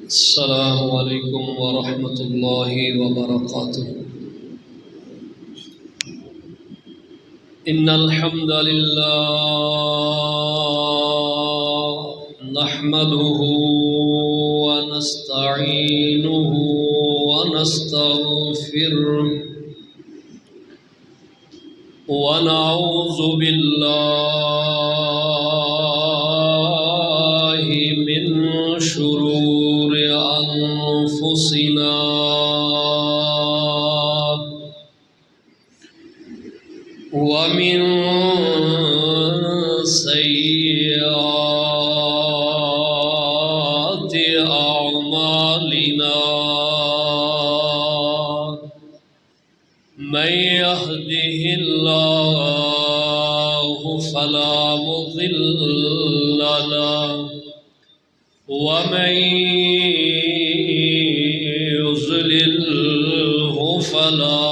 السلام علیکم ورحمۃ اللہ وبرکاتہ۔ ان الحمد للہ نحمده ونستعینه ونستغفره ونعوذ باللہ من شرور انفسنا ومن سيئات أعمالنا من يهده الله فلا مضل له ومن يضلله فلا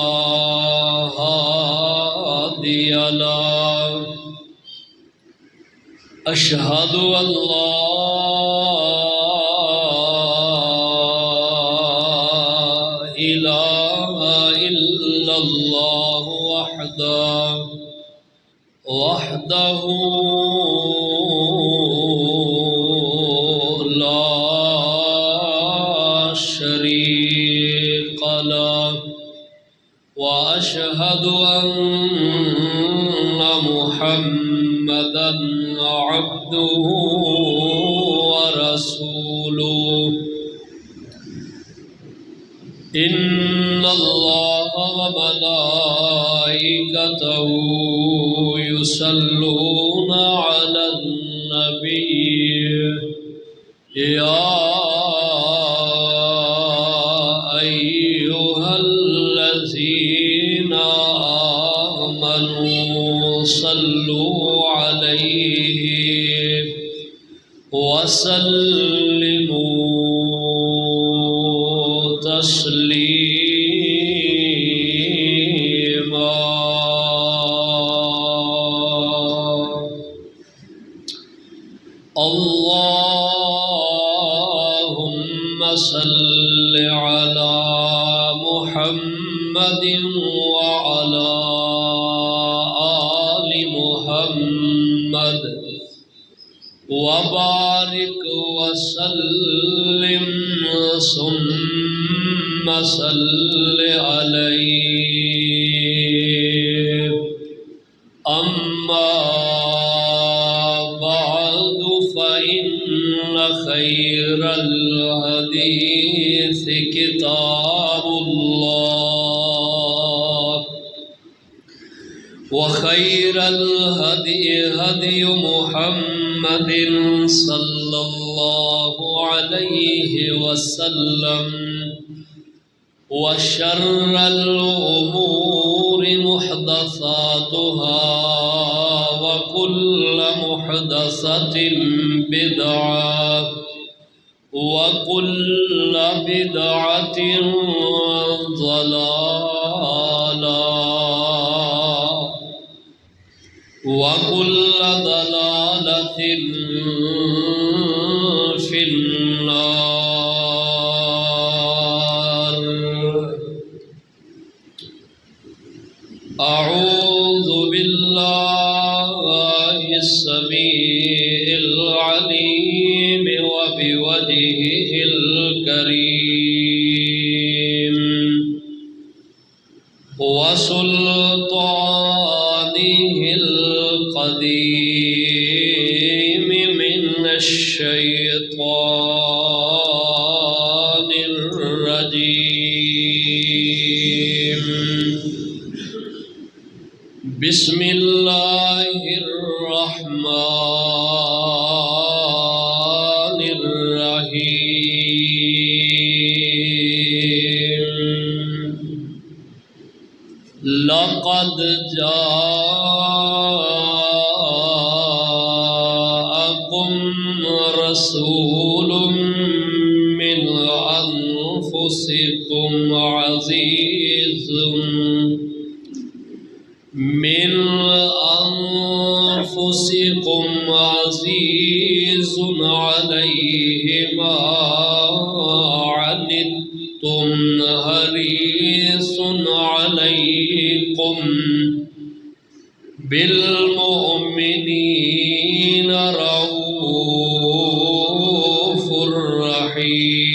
هادي له أشهد أن لا إله إلا الله وحده لا شريك له وأشهد أن محمدًا عبده ورسوله إن الله وملائكته يصلون على النبي يا أيها الذين آمنوا صلوا عليه وسلموا تسليما اللهم صل على محمد وعلى آل محمد وبارك وسلم ثم صل عليه أما بعد فإن خير الحديث كتاب الله وخير الهدي هدي محمد صلى الله عليه وسلم وشر الأمور محدثاتها وكل محدثة بدعة وكل بدعة ضلالة وكل ضلالة في النار۔ أعوذ بالله السميع العليم وبوجهه الكريم وسلطانه القديم من الشيطان الرجيم۔ بسم الله الرحمن الرحيم۔ لقد جاءكم رسول من أنفسكم عزيز عليه ما عنتم حريص عليكم بالمؤمنين رؤوف رحيم.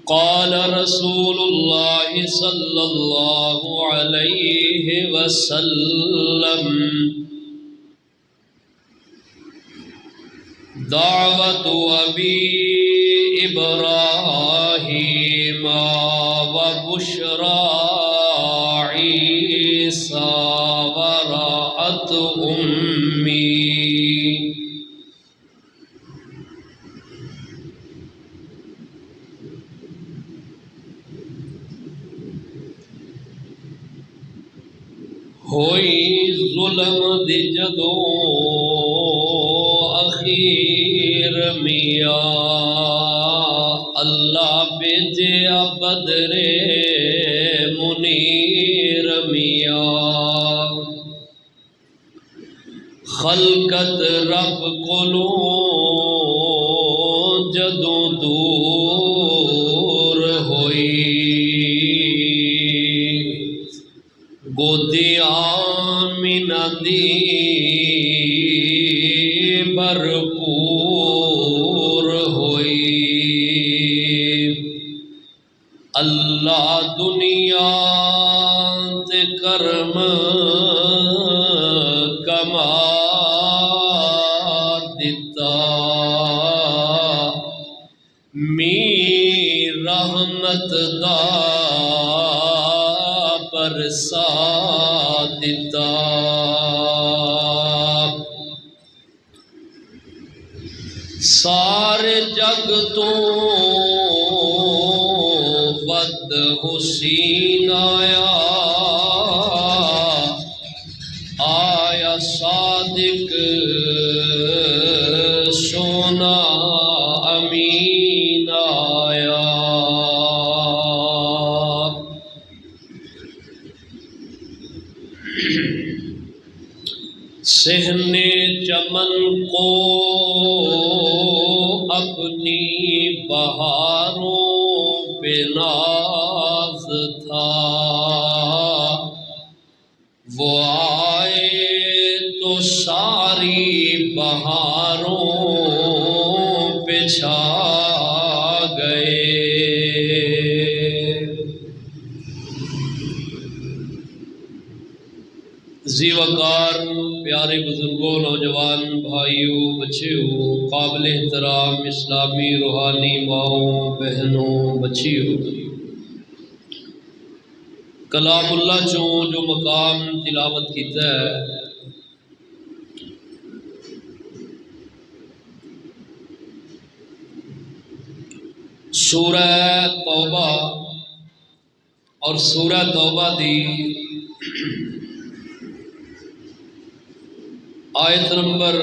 قال رسول الله صلى الله عليه وسلم: دعوة أبي إبراهيم وبشرى عيسى ورأت أمي. ہوئی ظلم دی جدوں اخیر میاں اللہ بھیجیا بدر منیر میاں. خلقت رب کولوں جدوں دور ہوئی گودی آمینہ دی بھرپور ہوئی. اللہ دنیا تے کرم کما دیتا می رحمت دا برسا دیتا. سارے جگ تو ود حسین آیا آیا صادق سونا امین آیا. صحن چمن کو اپنی بہاروں پہ ناز تھا وہ آئے تو ساری بہاروں پہ چھا گئے. ذی وقار پیارے بزرگوں، نوجوان بھائیوں، بچیوں، قابل احترام اسلامی روحانی ماؤں بہنوں بچیوں، کلام اللہ چوں جو مقام تلاوت کیتا ہے سورہ توبہ اور سورہ توبہ دی آیت نمبر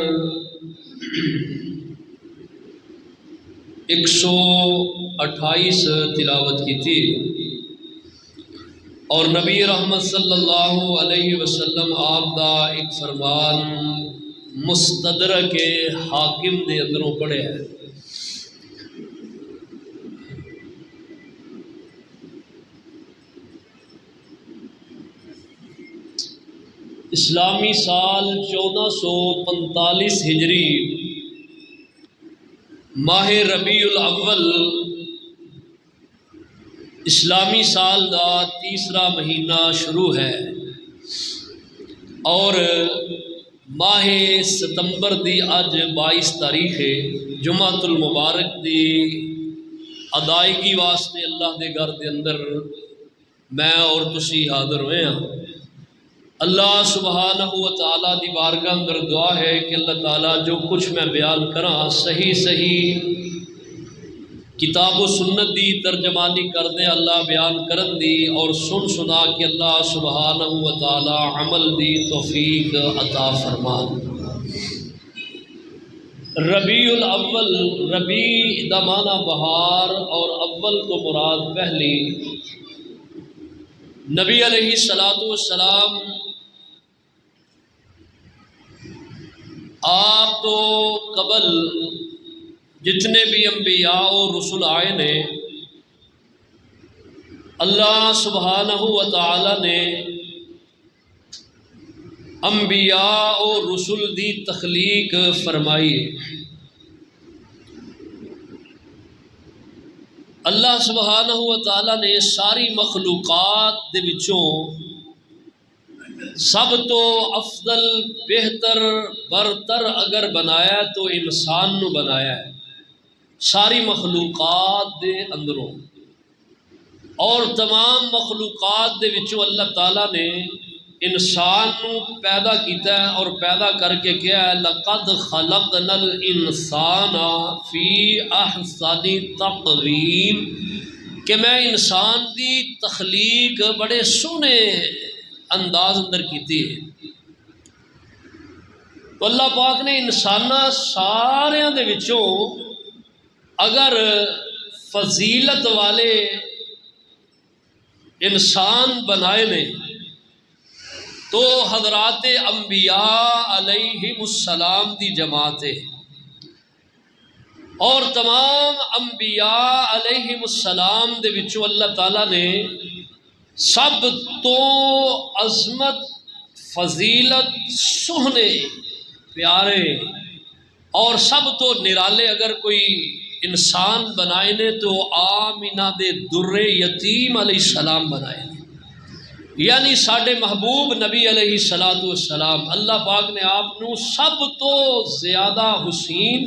128 تلاوت کی تھی، اور نبی رحمت صلی اللہ علیہ وسلم آپ دا ایک فرمان مستدرک حاکم دے اندروں پڑھے ہے. اسلامی سال 1445 ہجری ماہ ربیع الاول اسلامی سال دا تیسرا مہینہ شروع ہے، اور ماہ ستمبر دی اج 22 تاریخ ہے. جمعۃ المبارک دی ادائیگی واسطے اللہ دے گھر دے اندر میں اور تسی حاضر ہوئے ہیں. اللہ سبحانہ و تعالیٰ دی بارگاہ اندر دعا ہے کہ اللہ تعالیٰ جو کچھ میں بیان کراں صحیح کتاب و سنت دی ترجمانی کر دے اللہ بیان کرن دی، اور سنا کہ اللہ سبحانہ و تعالیٰ عمل دی توفیق عطا فرما. ربیع الاول، ربیع دا معنی بہار اور اول تو مراد پہلی۔ نبی علیہ السلام آپ تو قبل جتنے بھی انبیاء و رسول آئے نے، اللہ سبحانہ و تعالی نے انبیاء و رسول دی تخلیق فرمائی۔ اللہ سبحانہ و تعالی نے ساری مخلوقات دے وچوں سب تو افضل، بہتر، برتر اگر بنایا تو انسان نو بنایا ہے ساری مخلوقات دے اندروں، اور تمام مخلوقات دے وچوں اللہ تعالیٰ نے انسان نو پیدا کیتا ہے، اور پیدا کر کے کیا ہے، لَقَدْ خَلَقْنَا الْإِنسَانَ فِي أَحْسَنِ تَقْوِيمٍ کہ میں انسان دی تخلیق بڑے سونے انداز اندر کیتی ہے۔ تو اللہ پاک نے انسانہ سارے دے وچوں اگر فضیلت والے انسان بنائے نے تو حضرات انبیاء علیہم السلام دی جماعت ہے، اور تمام انبیاء علیہم السلام دے وچوں اللہ تعالیٰ نے سب تو عظمت، فضیلت، سہنے، پیارے اور سب تو نرالے اگر کوئی انسان بنائے نے تو آمینہ دے در یتیم علیہ السلام بنائے نے، یعنی ساڈے محبوب نبی علیہ السلام۔ اللہ پاک نے آپ نو سب تو زیادہ حسین،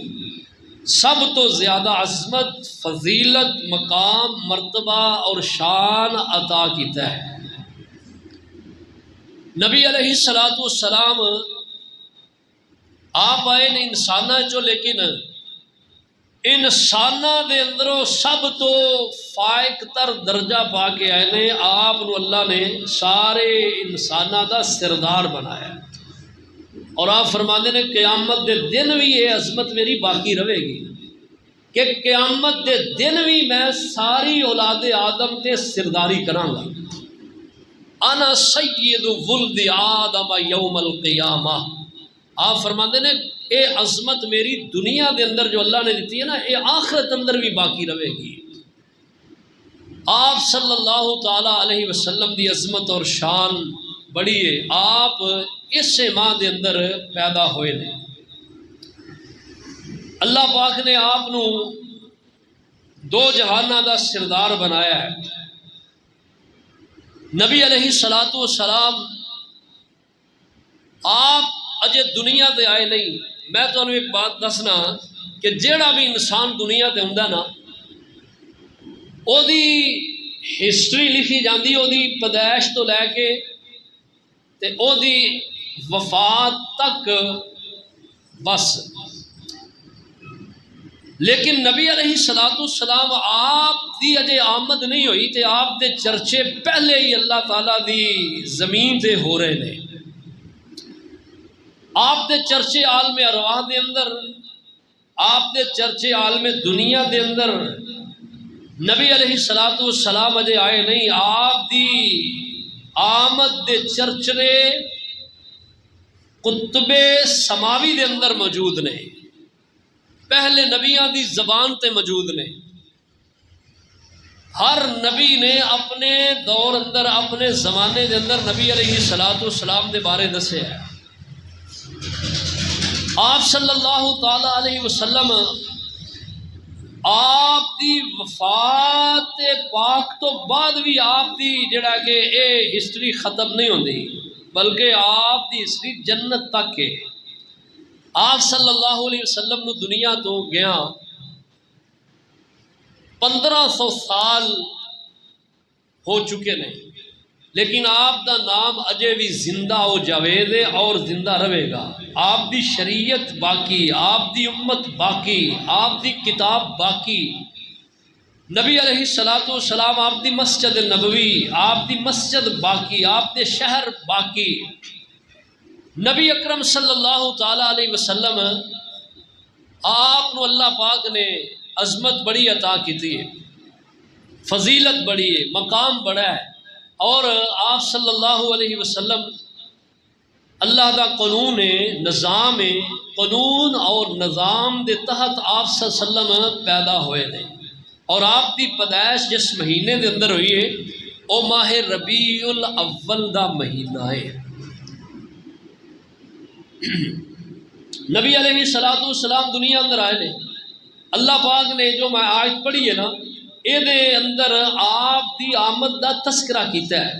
سب تو زیادہ عظمت، فضیلت، مقام، مرتبہ اور شان عطا کیتا ہے۔ نبی علیہ السلام آپ آئے نے انسانہ چو، لیکن انسانہ دے اندروں سب تو فائق تر درجہ پا کے آئے نے، آپ نو اللہ نے سارے انسانہ دا سردار بنایا، اور آپ فرماندے نے قیامت دے دن بھی یہ عظمت میری باقی رہے گی کہ قیامت دے دن بھی میں ساری اولاد آدم تے سرداری کراں گا۔ انا سید ولد آدم یوم القیامہ، آپ فرماندے نے اے عظمت میری دنیا دے اندر جو اللہ نے دیتی ہے نا، اے آخرت اندر بھی باقی رہے گی۔ آپ صلی اللہ تعالیٰ علیہ وسلم دی عظمت اور شان بڑی ہے، آپ اس ماہ دے اندر پیدا ہوئے نے۔ اللہ پاک نے آپ نو دو جہانہ دا سردار بنایا ہے۔ نبی علیہ السلام آپ اجے دنیا تے آئے نہیں۔ میں تو انہوں ایک بات دسنا کہ جیڑا بھی انسان دنیا تے ہوندا نا، او دی ہسٹری لکھی جاندی او دی پیدائش تو لے کے تے او دی وفات تک بس، لیکن نبی علیہ السلام آپ دی اجے آمد نہیں ہوئی تے آپ دے چرچے پہلے ہی اللہ تعالیٰ دی زمین تے ہو رہے نے۔ آپ دے چرچے عالم ارواح دے اندر، آپ دے چرچے عالم دنیا دے اندر نبی علیہ السلام اجے آئے نہیں، آپ دی آمد دے چرچے قطب سماوی دے اندر موجود نے، پہلے نبیاں دی زبان تے موجود نے۔ ہر نبی نے اپنے دور اندر، اپنے زمانے دے اندر نبی علیہ السلام دے بارے دسے ہے۔ آپ صلی اللہ تعالی علیہ وسلم آپ دی وفات پاک تو بعد بھی آپ دی جڑا کہ اے ہسٹری ختم نہیں ہوندی، بلکہ آپ دی ہسٹری جنت تک ہے۔ آپ صلی اللہ علیہ وسلم نو دنیا تو گیا 1500 سال ہو چکے نے، لیکن آپ دا نام اجے بھی زندہ ہو جاوید ہے اور زندہ رہے گا۔ آپ دی شریعت باقی، آپ دی امت باقی، آپ دی کتاب باقی۔ نبی علیہ السلام آپ دی مسجد نبوی، آپ دی مسجد باقی، آپ دے شہر باقی۔ نبی اکرم صلی اللہ تعالی علیہ وسلم آپ کو اللہ پاک نے عظمت بڑی عطا کی تھی، فضیلت بڑی ہے، مقام بڑا ہے، اور آپ صلی اللہ علیہ وسلم اللہ دا قانون نظام قانون اور نظام دے تحت آپ صلی اللہ علیہ وسلم پیدا ہوئے نے، اور آپ دی پیدائش جس مہینے دے اندر ہوئی ہے وہ ماہ ربیع الاول دا مہینہ ہے۔ نبی علیہ السلام دنیا اندر آئے نے، اللہ پاک نے جو میں آیت پڑھی ہے نا اے دے اندر آپ دی آمد دا تذکرہ کیتا ہے۔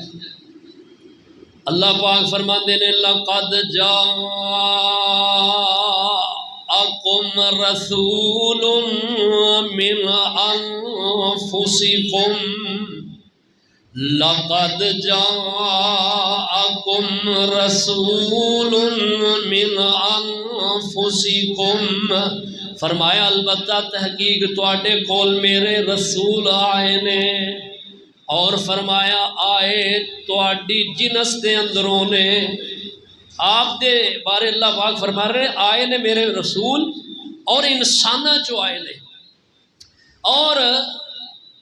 اللہ پاک فرماندے نے لَقَدْ جَاءَكُمْ رَسُولٌ مِّنْ أَنفُسِكُمْ لَقَدْ جَاءَكُمْ رَسُولٌ مِّنْ أَنفُسِكُمْ، فرمایا البتہ تحقیق تواڈے کول میرے رسول آئے نے، اور فرمایا آئے تواڈی جنس دے اندروں نے۔ آپ دے بارے اللہ پاک فرما رہے آئے نے میرے رسول اور انسانہ جو آئے نے، اور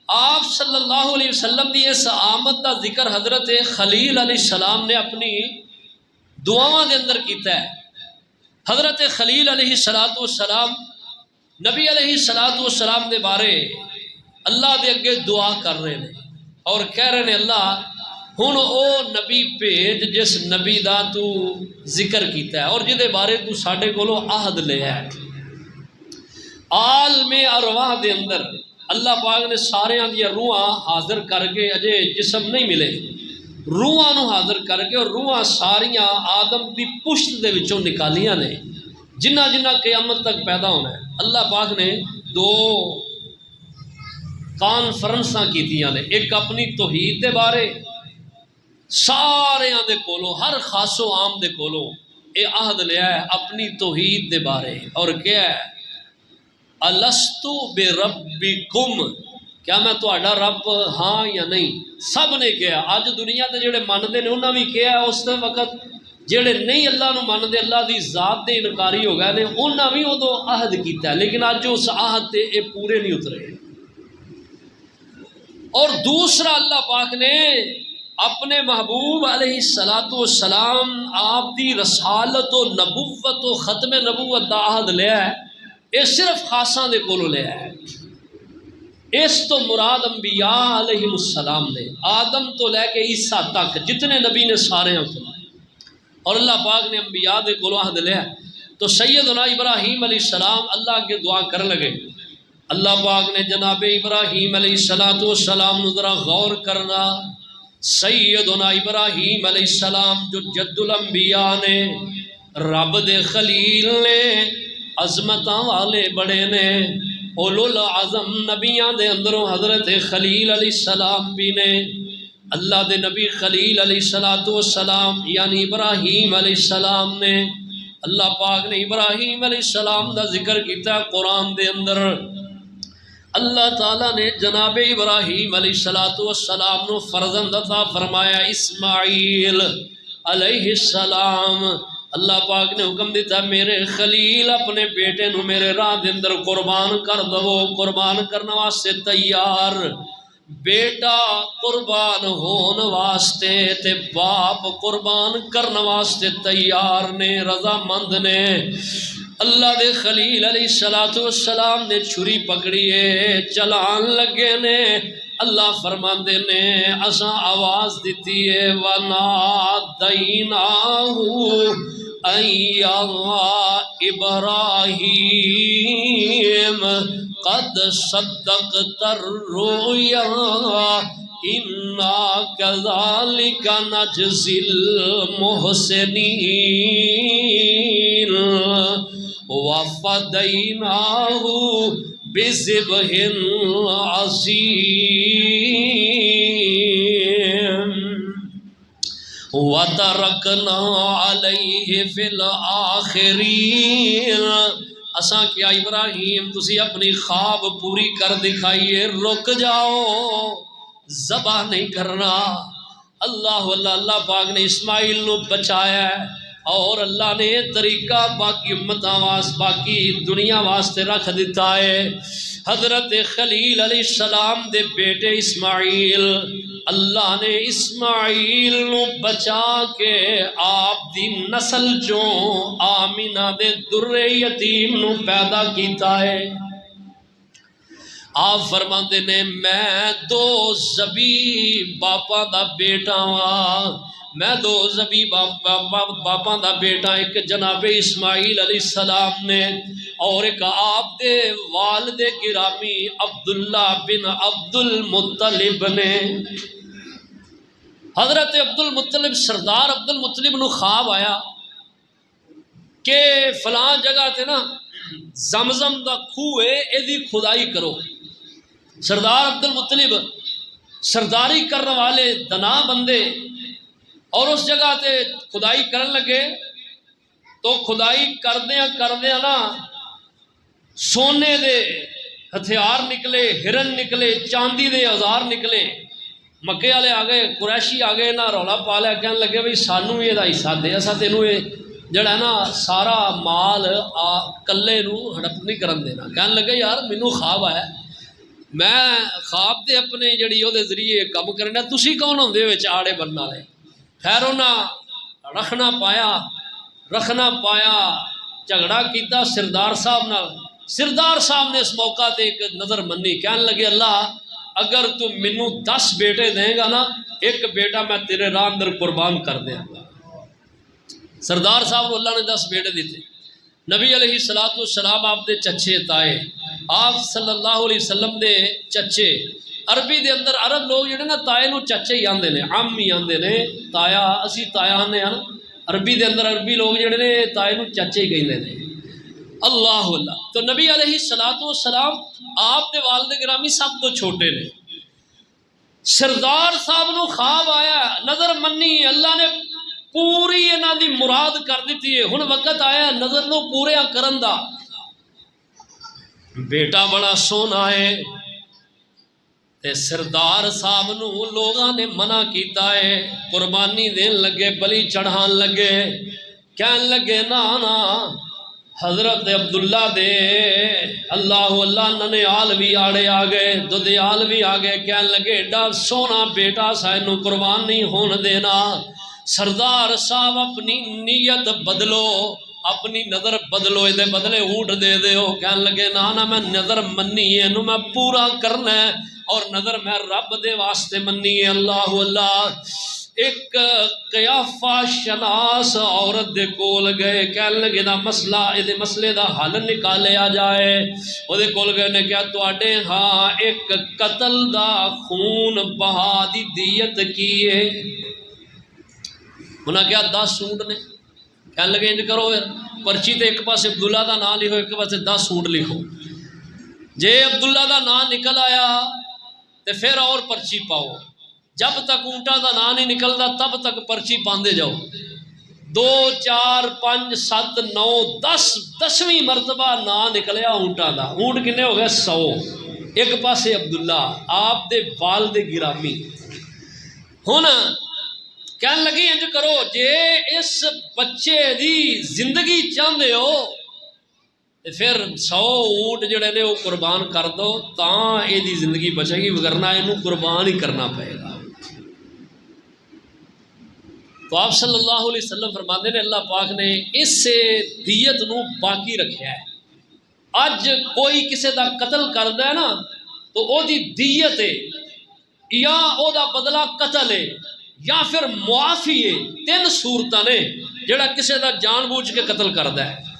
آپ صلی اللہ علیہ وسلم دی اس آمد دا ذکر حضرت خلیل علیہ السلام نے اپنی دعاواں دے اندر کیتا ہے۔ حضرت خلیل علیہ السلام نبی علیہ السلام دے بارے اللہ دے اگے دعا کر رہے ہیں اور کہہ رہے ہیں اللہ ہن او نبی بھیج جس نبی دا تو ذکر کیتا ہے اور جدے بارے تو ساڈے کولوں عہد لیا ہے۔ عالم ارواح دے اندر اللہ پاک نے سارے دیا روحاں حاضر کر کے، اجے جسم نہیں ملے، روحاں نو حاضر کر کے، اور روحاں ساریاں آدم دی پشت دے وچوں نکالیاں نے، جنہ جنہ قیامت تک پیدا ہونا ہے۔ اللہ پاک نے دو کانفرنساں کیتیاں نے، ایک اپنی توحید دے بارے سارے دے کولوں، ہر خاص و عام دے کولوں اے عہد لیا ہے اپنی توحید دے بارے، اور کیا ہے الستو بربکم، کیا میں تہاڈا رب ہاں یا نہیں؟ سب نے کہا، اج دنیا دے جڑے مندے نے انہاں بھی کہا، اس وقت جڑے نہیں اللہ نو مندے، اللہ دی ذات دے انکاری ہو گئے نے، انہاں بھی ادو عہد کیتا ہے، لیکن اج اس عہد تے اے پورے نہیں اترے۔ اور دوسرا اللہ پاک نے اپنے محبوب علیہ السلام آپ دی رسالت و نبوت و ختم نبوت دا عہد لیا ہے، یہ صرف خاصاں دے کولوں لیا ہے۔ اس تو مراد انبیاء علیہ السلام نے، آدم تو لے کے عیسیٰ تک جتنے نبی نے سارے ہیں، اور اللہ پاک نے انبیاء دے کولوں عہد لیا ہے۔ تو سیدنا ابراہیم علیہ السلام اللہ کے دعا کر لگے، اللہ پاک نے جناب ابراہیم علیہ السلام ذرا غور کرنا، سیدنا ابراہیم علیہ السلام جو جد الانبیاء نے، رب دے خلیل نے، عظمتاں والے بڑے نے، اولو العظم نبیاں دے اندروں حضرت خلیل علیہ السلام بھی نے۔ اللہ دے نبی خلیل علیہ السلام یعنی ابراہیم علیہ السلام نے، اللہ پاک نے ابراہیم علیہ السلام دا ذکر کیتا قرآن دے اندر۔ اللہ تعالیٰ نے جناب ابراہیم علیہ السلام نو فرزند عطا فرمایا اسماعیل علیہ السلام۔ اللہ پاک نے حکم دیتا میرے خلیل اپنے بیٹے نو میرے راہ دے اندر قربان کر دو، قربان کرنے واسطے تیار، بیٹا قربان ہون واسطے تے باپ قربان کرنے واسطے تیار نے، رضا مند نے۔ اللہ دے خلیل علیہ السلام نے چھری پکڑیے، چلان لگے نے، اللہ فرماندے نے اساں آواز دیتی ہے وَنَادَيْنَاهُ أَن يَا إِبْرَاهِيمُ قَدْ صَدَّقْتَ الرُّؤْيَا إِنَّا كَذَلِكَ نَجْزِي الْمُحْسِنِينَ وَفَدَيْنَاهُ بِذِبْحٍ عَظِيمٍ وَتَرَكْنَا عَلَيْهِ فِي الْآخِرِينَ۔ اساں کیا ابراہیم تسی اپنی خواب پوری کر دکھائیے، رک جاؤ، ذبح نہیں کرنا۔ اللہ پاک نے اسماعیل نو بچایا ہے، اور اللہ نے طریقہ باقی امتاں واسطے باقی دنیا واسطے رکھ دیتا ہے۔ حضرت خلیل علیہ السلام دے بیٹے اسماعیل، اللہ نے اسماعیل نو بچا کے آپ دی نسل چوں آمینہ دے در یتیم نو پیدا کیتا ہے۔ آپ فرماندے نے میں دو زبی باپاں دا بیٹا ہاں، میں دو زبی باپاں دا بیٹا، ایک جناب اسماعیل علیہ السلام نے اور ایک آپ دے والد گرامی عبداللہ بن عبد المطلب نے۔ حضرت عبد المطلب سردار عبد المطلب نو خواب آیا کہ فلاں جگہ تے نا زمزم دا کھوہ ہے، ایدی کھدائی کرو۔ سردار عبد المطلب سرداری کرنے والے دنا بندے اور اس جگہ تے کھدائی کرن لگے تو کھدائی کردیاں نا سونے دے ہتھیار نکلے، ہرن نکلے، چاندی دے اوزار نکلے۔ مکے والے آ گئے، قریشی آ گئے، نہ رولا پا لیا، کہنے لگے بھائی سانو بھی یہ حصہ دے، اسا تینوں یہ جڑا ہے نا سارا مال کلے نو ہڑپ نہیں کرن دینا۔ کہنے لگے یار مینوں خواب آیا، میں خواب دے اپنے جڑی وہ ذریعے کم کرنا، تسی کون ہوندے وچ آڑے بننے والے؟ خیر انہاں رکھنا پایا جھگڑا کیتا سردار صاحب نال۔ سردار صاحب نے اس موقع تے ایک نظر منی، کہنے لگے اللہ اگر تو مینوں 10 بیٹے دیں گا نا، ایک بیٹا میں تیرے راہ اندر قربان کر دیا گا۔ سردار صاحب کو اللہ نے 10 بیٹے دیتے۔ نبی علیہ السلام آپ دے چچے تائے، آپ صلی اللہ علیہ وسلم دے چچے۔ عربی دے اندر عرب لوگ جڑے نا تائے نو چچے ہی آندے نے، عم ہی آندے نے، تایا اسی تایا آنے ہیں نا۔ عربی دے اندر عربی لوگ جڑے نے تائے نو چچے ہی کہندے نے۔ اللہ اللہ، تو نبی علیہ السلام آپ دے والد گرامی سب تو چھوٹے نے۔ سردار صاحب نو خواب آیا، نظر منی، اللہ نے پوری انہاں دی مراد کر دیتی ہے۔ ہن وقت آیا نظر نو پوریا کرن دا۔ بیٹا بڑا سونا ہے تے سردار صاحب نو لوگاں نے منع کیتا ہے، قربانی دین لگے، بلی چڑھان لگے، کہن لگے نا حضرت عبداللہ دے اللہ ننیال بھی آڑے آ گئے، ددیال بھی آ گئے، کہن لگے ایڈا سونا بیٹا سائنو قربان نہیں ہون دینا۔ سردار صاحب اپنی نیت بدلو، اپنی نظر بدلو، یہ بدلے اونٹ دے دیو۔ کہنے لگے نا میں نظر منی ہے نو میں پورا کرنا ہے، اور نظر میں رب دے واسطے منی ہے۔ اللہ اللہ، ایک قیافہ شناس عورت دے کول گئے، کہنے لگے نا مسئلہ یہ مسئلے دا حل نکالیا جائے۔ وہ دے کول گئے نے کیا تواڈے ہاں ایک قتل دا خون بہا دی دیت کی ہے؟ انہاں کیا 10 اونٹ نے؟ کہنے لگے انج کرو پرچی تے ایک پاسے عبداللہ دا نام لکھو، ایک پاسے 10 اونٹ لکھو۔ جے عبداللہ دا نام نکل آیا تے پھر اور پرچی پاؤ، جب تک اونٹاں دا نام نہیں نکلدا تب تک پرچی پاندے جاؤ۔ 2 4 5 7 9 10 10ویں مرتبہ نام نکلیا اونٹاں دا۔ اونٹ کنے ہو گئے 100۔ ایک پاسے عبداللہ آپ دے والد گرامی۔ ہن کہنے لگی انج کرو جے اس بچے دی زندگی چاہندے ہو پھر 100 اونٹ جڑے نے وہ قربان کر دو تاں یہ دی زندگی بچے گی، وگرنہ اینو قربان ہی کرنا پڑے گا۔ تو آپ صلی اللہ علیہ وسلم فرماتے ہیں اللہ پاک نے اس دیت نو باقی رکھیا ہے۔ اج کوئی کسے دا قتل کردا ہے نا تو او دی دیت ہے یا او دا بدلہ قتل ہے یا پھر معافی ہے۔ 3 صورتاں نے جڑا کسے دا جان بوجھ کے قتل کردا ہے۔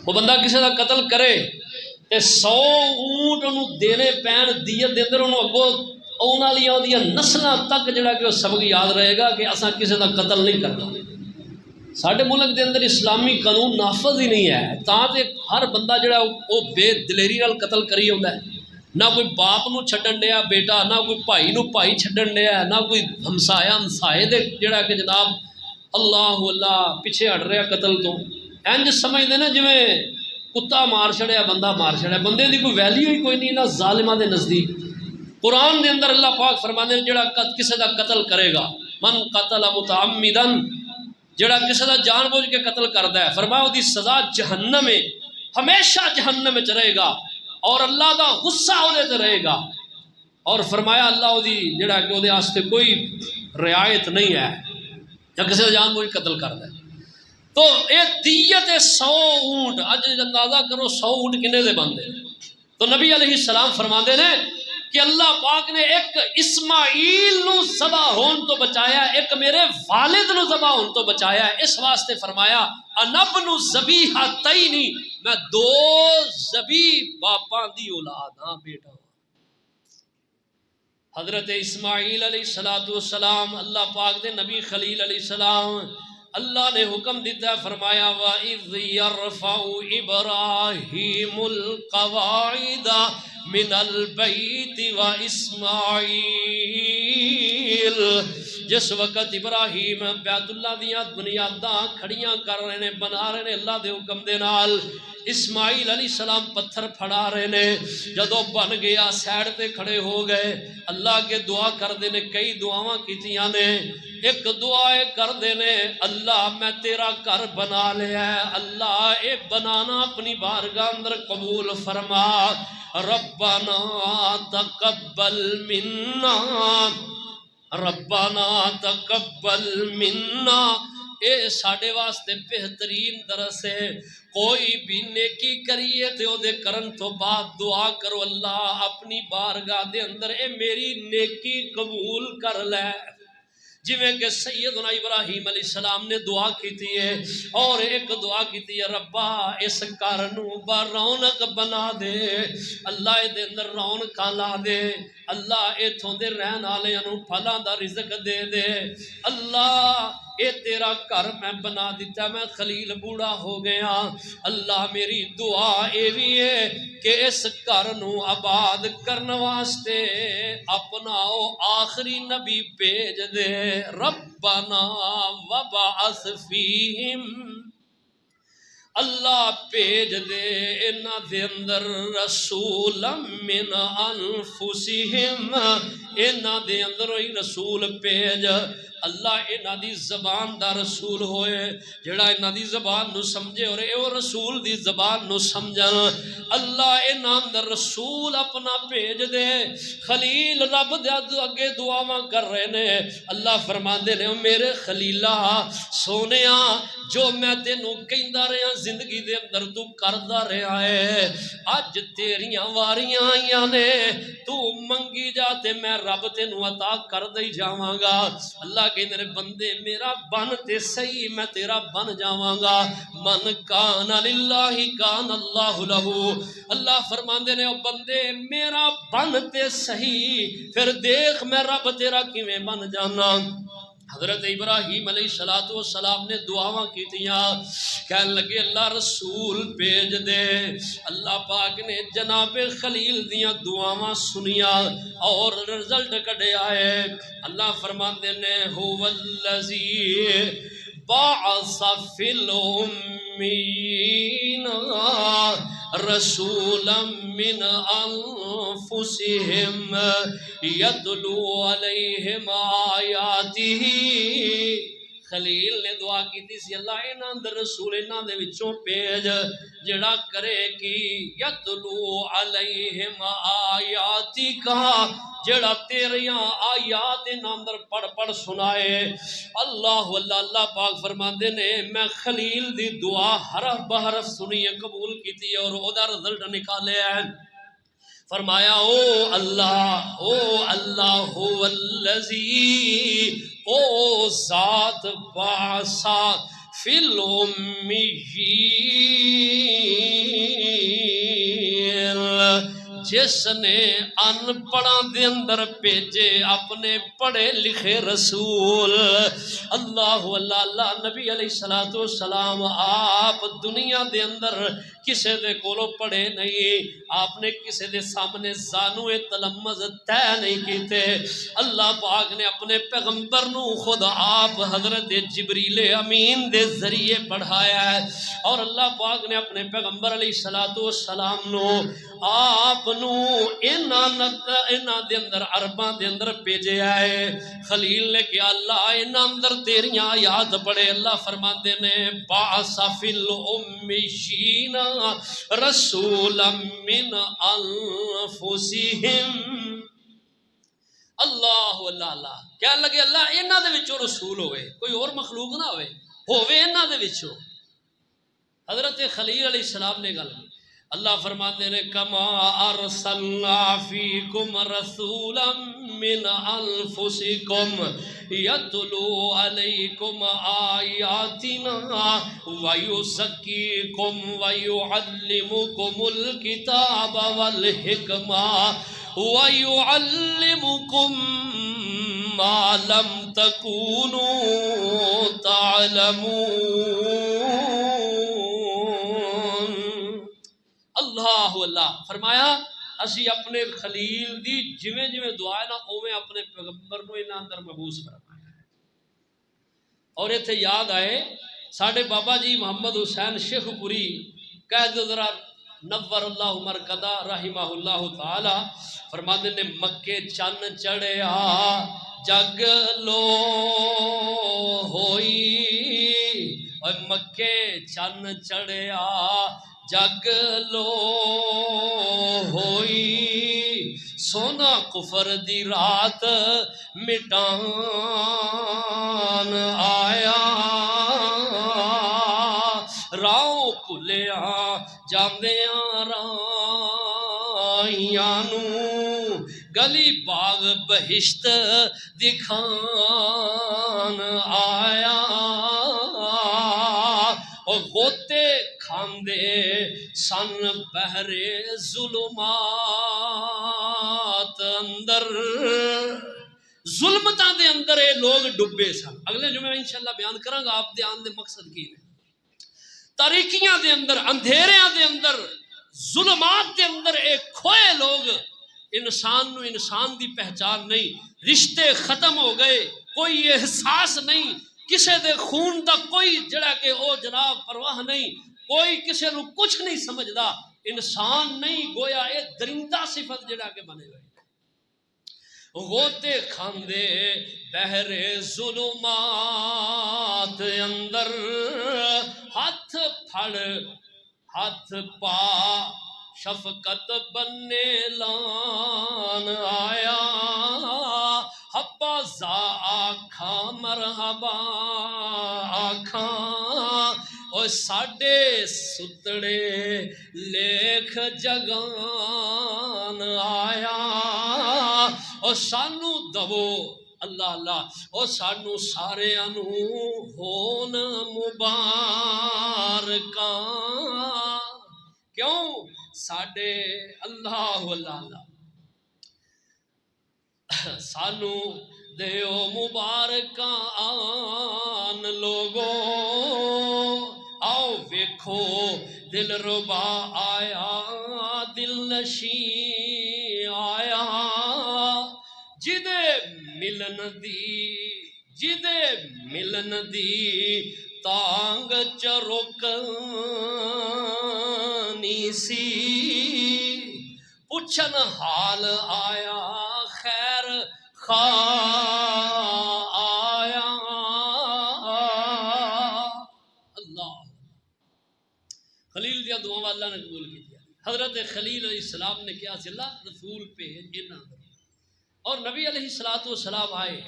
وہ بندہ کسے دا قتل کرے تے 100 اونٹ انہوں دینے پین دیت دے اندر انہوں اگو اونا لیا ہو دیا نسلہ تک جڑا کہ وہ سبق یاد رہے گا کہ اساں کسے دا قتل نہیں کرنا۔ ساڑھے ملک دے اندر اسلامی قانون نافذ ہی نہیں ہے، تاں تے ہر بندہ جڑا وہ بے دلیری نال قتل کری ہوندہ ہے۔ نہ کوئی باپ نو چھڈن دیا بیٹا، نہ کوئی بھائی نو بھائی چھڈن دیا، نہ کوئی ہمسائے دے جڑا کہ جناب اللہ اللہ پیچھے ہٹ رہا قتل تو۔ انج سمجھ دے نا جویں کتا مار چھڑیا بندہ مار چھڑیا، بندے دی کوئی ویلیو ہی کوئی نہیں نہ ظالمہ دے نزدیک۔ قرآن دے اندر اللہ پاک فرمانے جڑا کسے دا قتل کرے گا من قتل متعمدن جڑا کسی دا جان بوجھ کے قتل کردا ہے فرمایا وہ دی سزا جہنم ہے، ہمیشہ جہنم وچ رہے گا اور اللہ دا غصہ اودے تے رہے گا، اور فرمایا اللہ وہ دی جڑا کہ اودے واسطے کوئی رعایت نہیں ہے جب کسی دا جان بوجھ قتل کردا ہے۔ تو یہ دیت 100 اونٹ، اج اندازہ کرو 100 اونٹ کنے دے بندے۔ تو نبی علیہ السلام فرماندے نے کہ اللہ پاک نے ایک اسماعیل نو ذبح ہون تو بچایا، ایک میرے والد نو ذبح ہون تو بچایا، اس واسطے فرمایا انا ابن ذبیحتین، میں 2 ذبیح باپاں دی اولاد ہاں بیٹا۔ حضرت اسماعیل علیہ السلام اللہ پاک دے نبی خلیل علیہ السلام، اللہ نے حکم دیتا فرمایا وَإِذْ يَرْفَعُ إِبْرَاهِيمُ الْقَوَاعِدَ مِنَ الْبَيْتِ وَإِسْمَاعِيلُ، جس وقت ابراہیم بیت اللہ دیاں بنیاداں کھڑیاں کر رہے نے، بنا رہے نے اللہ دے حکم دے نال، اسماعیل علیہ السلام پتھر پھڑا رہے نے، جدو بن گیا سیڈ تے کھڑے ہو گئے، اللہ کے دعا کر دینے، کئی دعاواں کیتیاں نے، ایک دعائے کر دینے اللہ میں تیرا گھر بنا لیا ہے، اللہ اے بنانا اپنی بارگاہ اندر قبول فرما، ربنا تقبل منا، ربنا تقبل منا، اے ساڑے واسطے بہترین درس ہے، کوئی بھی نیکی کریے تے او دے کرن تو بعد دعا کرو اللہ اپنی بارگاہ دے اندر اے میری نیکی قبول کر لے، جویں کہ سیدنا ابراہیم علیہ السلام نے دعا کیتی ہے، اور ایک دعا کیتی ہے ربا اس گھر نو با رونق بنا دے، اللہ دے اندر رونقاں لا دے، اللہ ایتھوں دے رہن والےاں نو پھلاں دا رزق دے دے، اللہ اے تیرا گھر میں بنا دیتا، میں خلیل بوڑھا ہو گیا، اللہ میری دعا اے بھی ہے کہ اس گھر نو آباد کرنے واسطے اپنا او آخری نبی بھیج دے، ربنا وبعث فیہم، اللہ بھیج دے انہاں دے اندر رسولا من انفسہم، انہاں دے اندر ہی رسول بھیج، اللہ انہاں دی زبان دا رسول ہوئے جڑا انہاں دی زبان نو سمجھے اور اے وہ رسول دی زبان نو سمجھن، اللہ انہاں اندر رسول اپنا بھیج دے۔ خلیل رب دے اگے دعاواں کر رہے نے، اللہ فرماندے نے میرے خلیلہ سونیاں جو میں تینوں کہندا رہا زندگی دے اندر تو کردا رہا ہے، اج تیریاں واریاں آئیاں نے، تو منگی جا تے میں رب تینوں عطا کر دے جاواں گا، اللہ کہ میرے بندے میرا بن تے صحیح میں تیرا بن جاواں گا، من کان للہ کان اللہ لہو، اللہ فرماندے نے او بندے میرا بن تے صحیح، پھر دیکھ میں رب تیرا کیویں بن جانا۔ حضرت ابراہیم علیہ السلام نے دعاواں کیتیاں، کہنے لگے اللہ رسول بھیج دے، اللہ پاک نے جناب خلیل دیاں دعاواں سنیاں اور رزلٹ کڈے آئے، اللہ فرماندے نے هو الذی بعث فی الامین رسولا من انفسہم یتلو علیہم آیاتہ، خلیل نے دعا کی سی اللہ انہاں اندر رسول انہاں دے وچوں بھیج جڑا کرے کی یتلو علیہم آیاتی کا، جڑا تیریاں آیات انہاں اندر پڑھ پڑھ سنائے، اللہ اللہ پاک فرماندے نے میں خلیل دی دعا حرف بحرف سنی قبول کیتی اور او دا رزلٹ نکالے ہیں، فرمایا او اللہ هو الذی، او ذات باسا فی الامیین، جس نے ان پڑھاں دے اندر بھیجے اپنے پڑھے لکھے رسول، اللہ اللہ نبی علیہ السلام آپ دنیا دے اندر کسے دے کولو پڑھے نہیں، آپ نے کسے دے سامنے زانوے تلمذ طے نہیں کیتے، اللہ پاک نے اپنے پیغمبر نو خود آپ حضرت جبریل امین دے ذریعے پڑھایا ہے، اور اللہ پاک نے اپنے پیغمبر علیہ السلام نو آپ نو انہاں دے اندر عرباں دے اندر بھیجیا ہے. خلیل نے کہا اللہ انہاں اندر تیریاں آیات پڑھے. اللہ فرماندے نے بعث فی الامیین رسولا من انفسہم. اللہ اللہ اللہ کیا لگے اللہ انہاں دے وچوں رسول ہوئے, کوئی اور مخلوق نہ ہوئے انہاں دے وچوں. حضرت خلیل علیہ السلام نے گل کی. اللہ فرماتے ہیں کما ارسلنا فیکم رسولا من انفسکم یتلو علیکم آیاتنا ویزکیکم ویعلمکم الکتاب والحکمہ وَيُعَلِّمُكُم مَّا لَمْ تَكُونُوا تَعْلَمُونَ. اللہ اللہ فرمایا اسی اپنے خلیل دی جویں جویں دعا ہے نا اوویں اپنے پیغمبر نو انہاں اندر مبعوث فرمایا. اور ایتھے یاد آئے ساڈے بابا جی محمد حسین شیخ پوری کہہ دو ذرا نور اللہ مرکدہ رحمہ اللہ تعالی فرماتے نے مکے چن چڑھیا جگ لو ہوئی. اور مکے چن چڑھیا جگ لو ہوئی سونا کفر دی رات مٹان آیا راؤ کھلیا جاندیاں رائیاں نو گلی باغ بہشت دکھان آیا اور غوطے کھاندے سن بہرے ظلمات اندر. ظلمتاں دے اندر اے لوگ ڈبے سن. اگلے جمعے انشاءاللہ بیان کروں گا آپ دے آن دے مقصد کی نے. تاریکیاں دے اندر اندھیریاں دے اندر ظلمات دے اندر ایک کھوئے لوگ انسان نو انسان دی پہچان نہیں, رشتے ختم ہو گئے, کوئی احساس نہیں, کسے دے خون دا کوئی جڑا کہ او جناب پرواہ نہیں, کوئی کسے نو کچھ نہیں سمجھدا, انسان نہیں گویا اے درندہ صفت جڑا کہ بنے گئے. غوطے کھاندے بہرے ظلمات اندر ہاتھ پھڑ ہاتھ پا شفقت بننے لان آیا حبا زا آکھا مرحبا آکھا اور ساڈے ستڑے لیکھ جگان آیا اور سانو دو اللہ اللہ اور سانو سارے انو ہون مبارکاں. کیوں ساڈے اللہ اللہ سانو دیو مبارکاں آن لوگو آؤ ویکھو دل ربا آیا دل نشیں آیا جدے ملن دی تانگ چروکنی سی پوچھن حال آیا خیر خواہ آیا. اللہ خلیل دیا دعا اللہ نے قبول کی دیا. حضرت خلیل علیہ السلام نے کیا سے اللہ رسول بھیج انہاں اور نبی علیہ السلام آئے.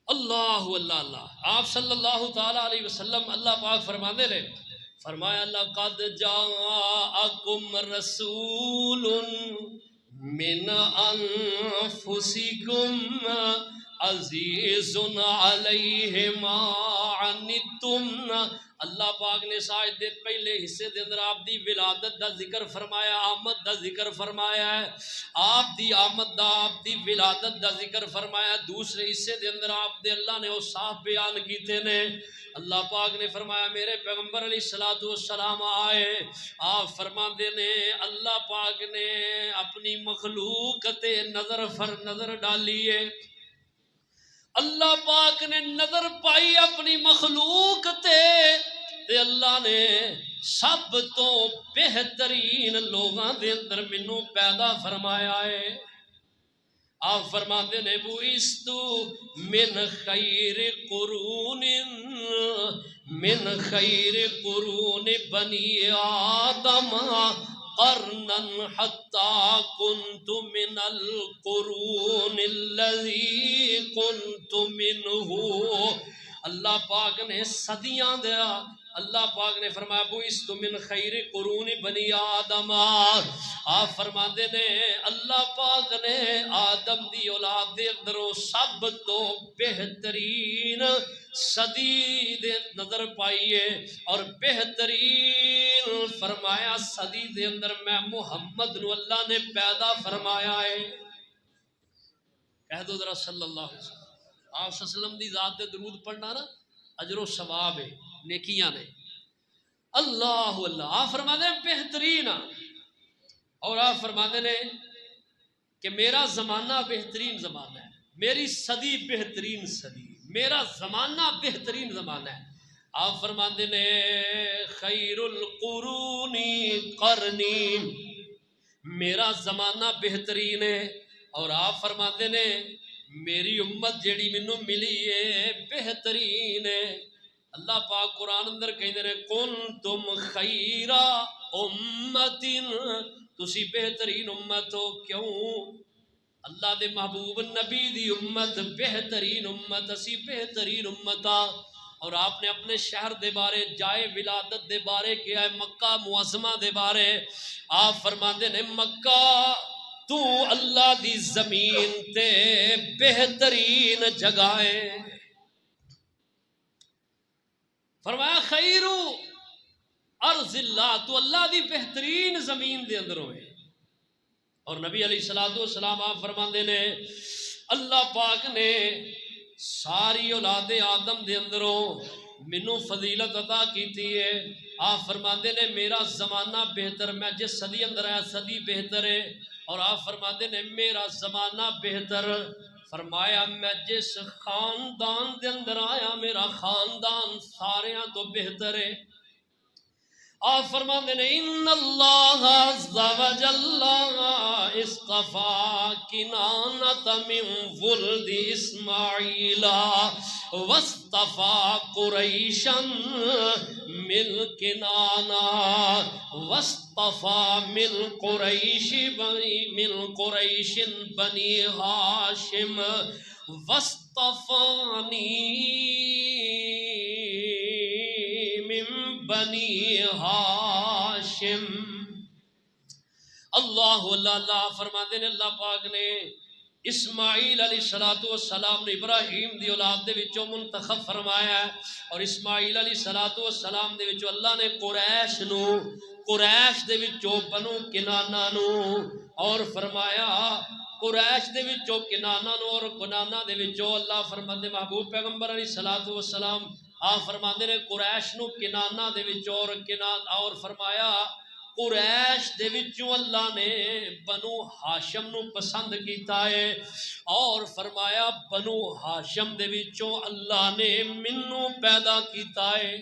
اللہ اللہ اللہ آپ صلی اللہ تعالی علیہ وسلم اللہ پاک فرمانے رہے فرمایا لقد جاءکم رسول من انفسکم عزیز علیہ ما عنتم. اللہ پاک نے شاید دے پہلے حصے دے اندر آپ دی ولادت دا ذکر فرمایا, آمد دا ذکر فرمایا ہے, آپ دی آمد دا آپ دی ولادت دا ذکر فرمایا. دوسرے حصے دے اندر آپ دے اللہ نے اوصاف بیان کیتے نے. اللہ پاک نے فرمایا میرے پیغمبر علیہ السلام آئے, آپ فرماندے نے اللہ پاک نے اپنی مخلوق تے نظر ڈالی ہے. اللہ پاک نے نظر پائی اپنی مخلوق تے تے اللہ نے سب تو بہترین لوگاں دے اندر مینوں پیدا فرمایا ہے۔ آپ فرماتے نے بوئستو من خیر قرون، من خیر قرون بنی آدم قرنن حتی کنت من القرون الذی کنت منہ۔ اللہ پاک نے صدیاں دیا، اللہ پاک نے فرمایا بوئست من خیر قرون بنی آدم۔ آپ فرماتے نے اللہ پاک نے آدم دی اولاد دے اندروں سب تو بہترین صدی دے نظر پائیے، اور بہترین فرمایا صدی دے اندر میں محمد نو اللہ نے پیدا فرمایا ہے۔ کہہ دو ذرا صلی اللہ علیہ وسلم۔ آپ صلی اللہ علیہ وسلم دی ذات دے درود پڑھنا نا اجر و ثواب ہے، نیکیاں نے۔ اللہ اللہ آپ فرماتے ہیں بہترین، اور آپ فرماتے ہیں کہ میرا زمانہ بہترین زمانہ ہے، میری صدی بہترین صدی، میرا زمانہ بہترین زمانہ ہے۔ آپ فرماتے ہیں خیر القرون قرنی، میرا زمانہ بہترین ہے، اور آپ فرماتے ہیں میری امت جیڑی مینوں ملی ہے بہترین ہے۔ اللہ پاک قرآن اندر کہندے نے کنتم خیر امت، تسی بہترین امت ہو۔ کیوں؟ اللہ دے محبوب نبی دی امت بہترین امت، اسی بہترین امت ہاں۔ اور آپ نے اپنے شہر دے بارے، جائے ولادت دے بارے کیا ہے، مکہ معظمہ دے بارے آپ فرماندے نے مکہ تو اللہ دی زمین تے بہترین جگہ ہے۔ فرمایا خیرو ارض اللہ، تو اللہ دی بہترین زمین دے اندر ہوئے۔ اور نبی علیہ الصلوۃ والسلام آپ فرماندے نے اللہ پاک نے ساری اولاد آدم دے اندروں مینوں فضیلت عطا کیتی ہے۔ آپ فرماندے نے میرا زمانہ بہتر، میں جس صدی اندر آیا صدی بہتر ہے، اور آپ فرماندے نے میرا زمانہ بہتر، فرمایا میں جس خاندان دے اندر آیا میرا خاندان ساریاں تو بہتر ہے۔ آپ فرماتے ہیں ان اللہ عز و جل اصطفیٰ کنانۃ من ولد اسماعیل واصطفیٰ قریشا من کنانہ واصطفیٰ من قریش بنی ہاشم واصطفانی بنی ہاشم۔ اللہ اللہ فرماتے ہیں اللہ پاک نے اسماعیل علیہ السلام نے ابراہیم دی اولاد دے وچوں منتخب فرمایا ہے، اور اسماعیل علیہ السلام دے وچوں اللہ نے قریش دے وچوں بنو کنانہ نو، اور فرمایا قریش دے وچوں کنانہ نو، اور کنانہ دے وچوں اللہ فرماتے محبوب پیغمبر علیہ السلام آپ فرماندے نے قریش نو کنانہ دے وچوں اور فرمایا قریش دے وچوں اللہ نے بنو ہاشم نو پسند کیتا ہے، اور فرمایا بنو ہاشم دے وچوں اللہ نے منو پیدا کیتا ہے۔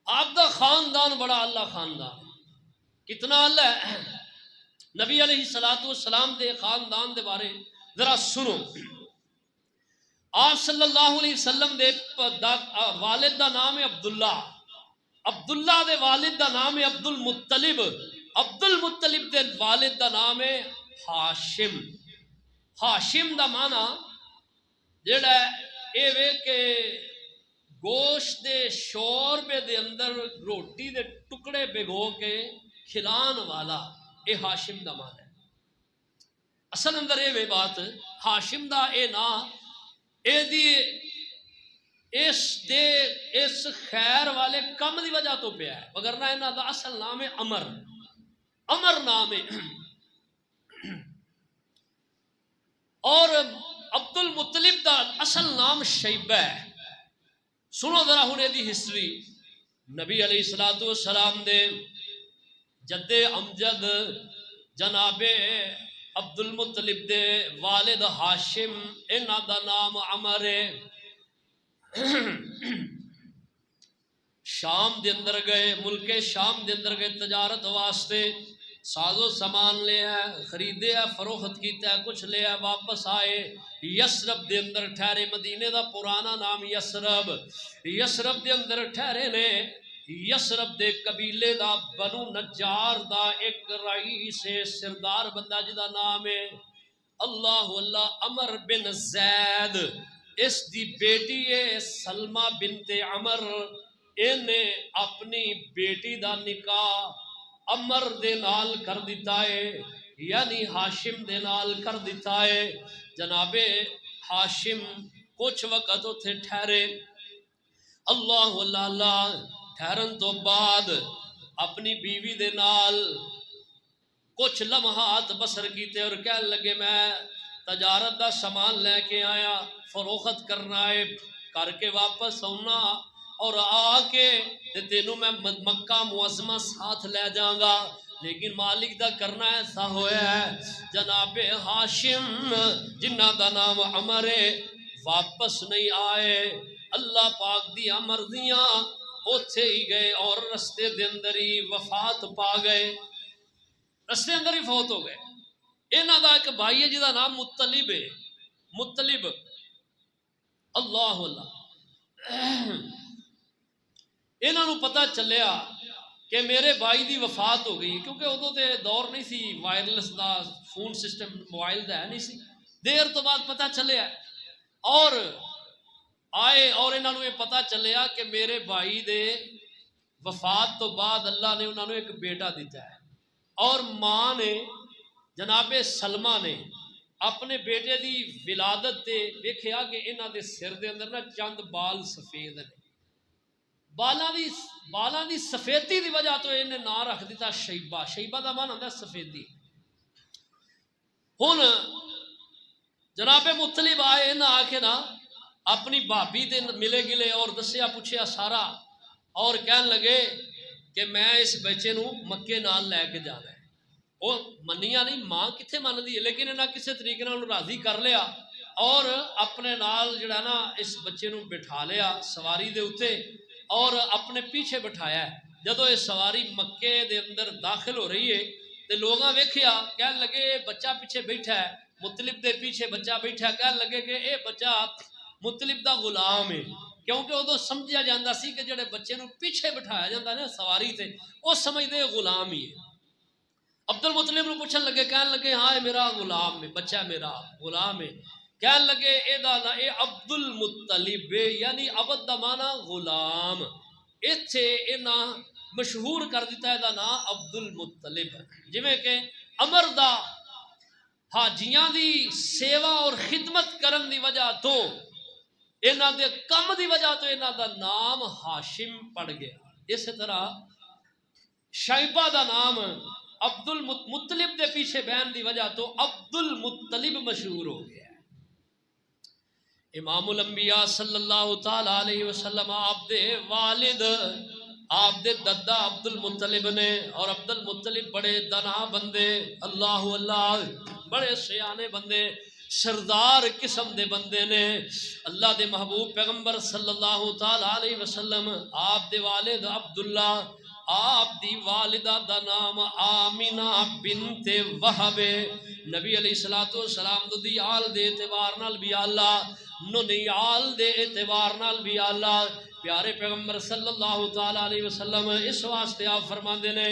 آپ دا خاندان بڑا اللہ خاندان، کتنا اللہ ہے۔ نبی علیہ السلام دے خاندان دے بارے ذرا سنو۔ آپ صلی اللہ علیہ وسلم دے والد دا نام ہے عبداللہ، عبداللہ دے والد دا نام ہے عبد المطلب، عبد المطلب دے والد دا نام ہے ہاشم۔ ہاشم دا معنی جڑا اے وے کہ گوشت دے شوربے دے اندر روٹی دے ٹکڑے بھگو کے کھلان والا، اے ہاشم دا معنی ہے۔ اصل اندر اے وے بات ہاشم دا اے نا اے دی اس خیر والے کم دی وجہ تو پیا ہے، وگرنہ انہاں دا اصل نام ہے عمر نام ہے۔ اور عبد المطلب دا اصل نام شیبہ ہے۔ سنو ذرا ہن دی ہسٹری۔ نبی علیہ السلام دے جد امجد جناب عبد المطلب دے والد ہاشم، انہاں دا نام عمر ہے۔ شام دے اندر گئے، ملک شام دے اندر گئے تجارت واسطے، سازو سامان لیا خریدیا فروخت کیتا ہے، کچھ لیا واپس آئے، یسرب دے اندر ٹھہرے، مدینے دا پرانا نام یسرب، یسرب دے اندر ٹھہرے نے۔ یسرب دے قبیلے دا بنو نجار دا ایک رئیس سردار بندہ جدا نام ہے اللہ اللہ عمر بن زید، اس دی بیٹی ہے سلمہ بنت عمر، انہیں اپنی بیٹی دا نکاح عمر دے نال کر دیتا ہے، یعنی ہاشم دے نال کر دیتا ہے۔ جناب ہاشم کچھ وقت اتھے ٹھہرے، اللہ اللہ اللہ، ٹھہرن تو بعد اپنی بیوی دے نال کچھ لمحات بسر کیتے اور کہنے لگے میں تجارت دا سامان لے کے آیا، فروخت کرنا ہے، کر کے واپس آنا اور آ کے تینوں میں مکہ معظمہ ساتھ لے جاؤں گا، لیکن مالک دا کرنا ایسا ہویا ہے جناب ہاشم جنہ دا نام عمر ہے واپس نہیں آئے۔ اللہ پاک دی مرضیاں اوتھے ہی گئے اور رستے دے اندر ہی وفات پا گئے، رستے اندر ہی فوت ہو گئے۔ انہاں دا ایک بھائی ہے جدا نام مطلب ہے، مطلب اللہ اللہ، انہاں نو پتہ چلیا کہ میرے بھائی دی وفات ہو گئی، کیونکہ ادوں تے دور نہیں سی وائرلیس دا، فون سسٹم موبائل دا ہے نہیں سی، دیر تو بعد پتہ چلیا اور آئے اور انہاں نو یہ پتہ چلیا کہ میرے بھائی دے وفات تو بعد اللہ نے انہاں نو ایک بیٹا دیتا ہے، اور ماں نے جناب سلمہ نے اپنے بیٹے دی ولادت تے ویکھیا کہ انہاں دے سر دے اندر نا چند بال سفید نے، بالاں دی سفیدی دی وجہ تو انہیں نام رکھ دیتا شیبہ، شیبہ دا معنی ہوندا سفیدی۔ ہن جناب مطلب آئے نہ آ کے نا اپنی بھابی دے ملے گلے اور دسیا پوچھیا سارا، اور کہن لگے کہ میں اس بچے نو مکے نال لے کے جانا ہے۔ وہ منیا نہیں، ماں کتنے مندی ہے، لیکن انہاں کسی طریقے نال راضی کر لیا اور اپنے نال جڑا نا اس بچے نو بٹھا لیا سواری دے اوتے اور اپنے پیچھے بٹھایا ہے۔ جدو یہ سواری مکے دے اندر داخل ہو رہی ہے تے لوگاں ویکھیا کہن لگے بچہ پیچھے بیٹھا ہے، مطلب دے پیچھے بچہ بیٹھا، کہن لگے کہ اے بچہ مطلب دا غلام ہے، کیونکہ ادو سمجھا جاتا سی کہ جڑے بچے نو پیچھے بٹھایا جاتا نا سواری تے وہ سمجھتے غلام ہی ہے۔ عبد المطلب نو پوچھن لگے، کہن لگے ہاں اے میرا غلام ہے، بچہ میرا غلام ہے، کہن لگے اے دا نا اے عبد المطلب یعنی عبد دا مانا غلام، ایتھے انہاں مشہور کر دیتا ہے دا نا عبد المطلب، جویں کہ عمر دا حاجیاں دی سیوا اور خدمت کرن دی وجہ تو انہاں دے کم دی وجہ تو انہاں دا نام ہاشم پڑ گیا۔ اس طرح شیبہ دا نام عبد المطلب دے پیچھے بہن دی وجہ تو عبد المطلب مشہور ہو گیا۔ امام الانبیاء صلی اللہ تعالی علیہ وسلم آپ دے والد آپ دے دادا عبد المطلب نے، اور عبد المطلب بڑے دانا بندے، اللہ اللہ بڑے سیانے بندے، سردار قسم دے بندے نے۔ اللہ دے محبوب پیغمبر صلی اللہ تعالی علیہ وسلم آپ دے والد عبداللہ، آپ دی والدہ دا نام آمینہ بنت وہب، نبی علیہ السلام دو دی آل دے اعتبار نال بھی اللہ، ننیال دے اعتبار نال بھی اللہ، پیارے پیغمبر صلی اللہ تعالی علیہ وسلم اس واسطے آپ فرماندے نے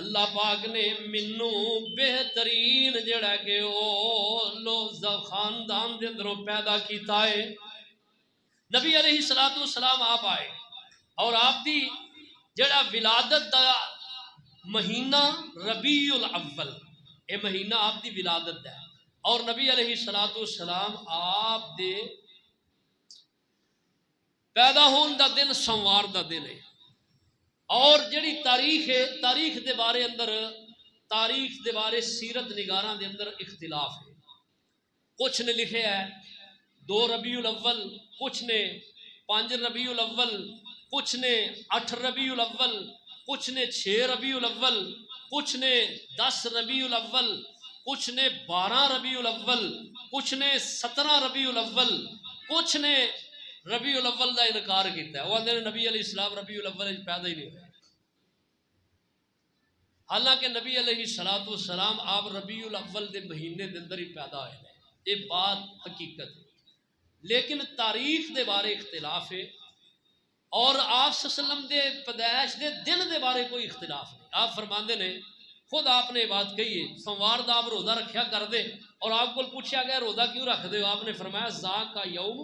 اللہ پاک نے منو بہترین جڑا کہ او لوگ خاندان دے اندروں پیدا کیتا ہے۔ نبی علیہ السلام آپ آئے اور آپ دی جڑا ولادت دا مہینہ ربیع الاول، اے مہینہ آپ دی ولادت ہے، اور نبی علیہ السلام آپ دے پیدا ہون دا دن سوموار دا دن ہے، اور جڑی تاریخ ہے تاریخ دے بارے اندر تاریخ دے بارے سیرت نگاراں دے اندر اختلاف ہے، کچھ نے لکھے ہے 2 ربیع الاول، کچھ نے 5 ربیع الاول، کچھ نے 8 ربیع الاول، کچھ نے 6 ربیع الاول، کچھ نے 10 ربیع الاول، کچھ نے 12 ربیع الاول، کچھ نے 17 ربیع الاول، کچھ نے ربیع الاول کا انکار کیتا ہے. وہ آدھے نبی علیہ السلام ربیع الاول پیدا ہی نہیں ہوئے، حالانکہ نبی علیہ الصلوۃ والسلام آپ ربیع الاول دے مہینے دے اندر ہی پیدا ہوئے ہیں. یہ بات حقیقت ہے، لیکن تاریخ دے بارے اختلاف ہے، اور آپ صلی اللہ علیہ وسلم دے پیدائش دے دن دے بارے کوئی اختلاف نہیں. آپ فرماندے نے خود آپ نے بات کہی ہے سوموار دا آپ روزہ رکھیا کر دے، اور آپ کو پوچھا گیا روزہ کیوں رکھ دے ہو، آپ نے فرمایا ذا کا یوم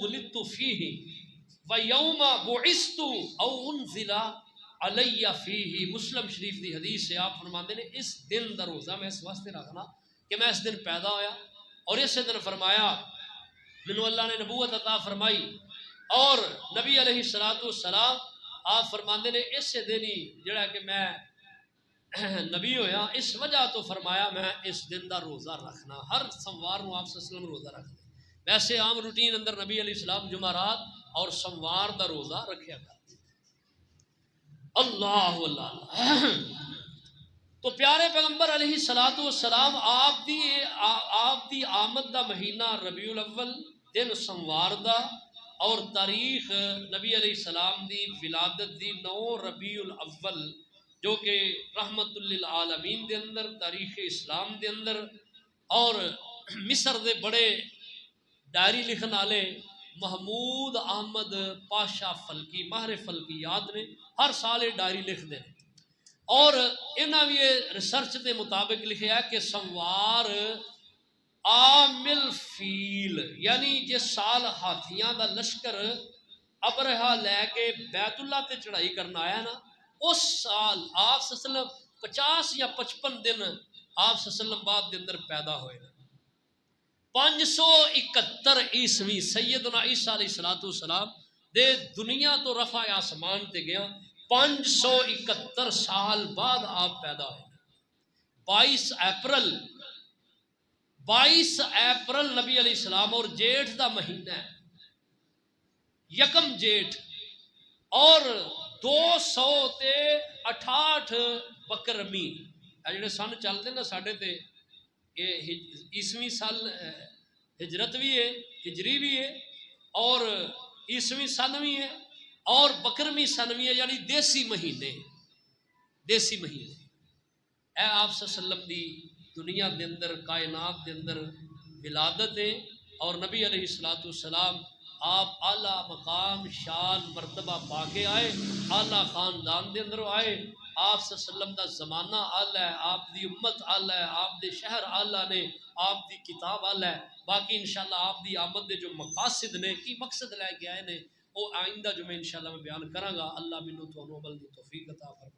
ولدت فیہ و یوم بعثت او انزل علی فیہ. مسلم شریف دی حدیث ہے، آپ فرماندے نے اس دن دا روزہ میں اس واسطے رکھنا کہ میں اس دن پیدا ہویا، اور اس دن فرمایا منو اللہ نے نبوت عطا فرمائی، اور نبی علیہ الصلوۃ والسلام آپ فرماندے نے اس دن ہی جڑا کہ میں نبی ہویا اس وجہ تو فرمایا میں اس دن دا روزہ رکھنا. ہر سوموار نو آپ صلی اللہ علیہ وسلم روزہ رکھتے، ویسے عام روٹین اندر نبی علیہ السلام جمعرات اور سوموار دا روزہ رکھیا کرتے. اللہ اللہ. تو پیارے پیغمبر علیہ الصلوۃ والسلام آپ دی آمد دا مہینہ ربیع الاول، دن سوموار دا، اور تاریخ نبی علیہ السلام دی ولادت دی 9 ربیع الاول، جو کہ رحمت للعالمین دے اندر تاریخ اسلام دے اندر، اور مصر دے بڑے ڈائری لکھن والے محمود احمد پاشا فلکی ماہر فلکیات نے ہر سال یہ ڈائری لکھتے ہیں، اور انہاں بھی ریسرچ کے مطابق لکھا ہے کہ سوموار عامل فیل، یعنی جس سال ہاتھیاں دا لشکر ابرہا لے کے بیت اللہ تے چڑھائی کرنا آیا نا، اس سال آپ صلی اللہ علیہ وسلم 50 یا 55 دن آپ صلی اللہ علیہ وسلم بعد دے اندر پیدا ہوئے. 571 عیسوی سیدنا عیسیٰ علیہ الصلوۃ والسلام دے دنیا تو رفع آسمان تے گیا، 571 سال بعد آپ پیدا ہوئے. 22 اپریل نبی علیہ السلام، اور جیٹھ دا مہینہ ہے، یکم جیٹھ، اور 268 بکرمی جڑے سن چلتے نا ساڈے تے، یہ عیسوی سال ہجرت بھی ہے، ہجری بھی ہے، اور عیسوی سن بھی ہے، اور بکرمی سن بھی ہے، یعنی دیسی مہینے. اے آپ صلی اللہ علیہ وسلم دی دنیا دے اندر کائنات دے اندر ولادت ہے، اور نبی علیہ الصلوۃ والسلام آپ اعلیٰ مقام شان مرتبہ پا کے آئے، اعلیٰ خاندان دے اندر آئے. آپ صلی اللہ علیہ وسلم دا زمانہ اعلیٰ ہے، آپ دی امت اعلیٰ ہے، آپ دے شہر اعلیٰ نے، آپ دی کتاب اعلیٰ ہے. باقی انشاءاللہ آپ دی آمد دے جو مقاصد نے، کی مقصد لے کے آئے نے، وہ آئندہ جو میں انشاءاللہ میں بیان کراں گا. اللہ منو تو عمل دی توفیق عطا فرمائے.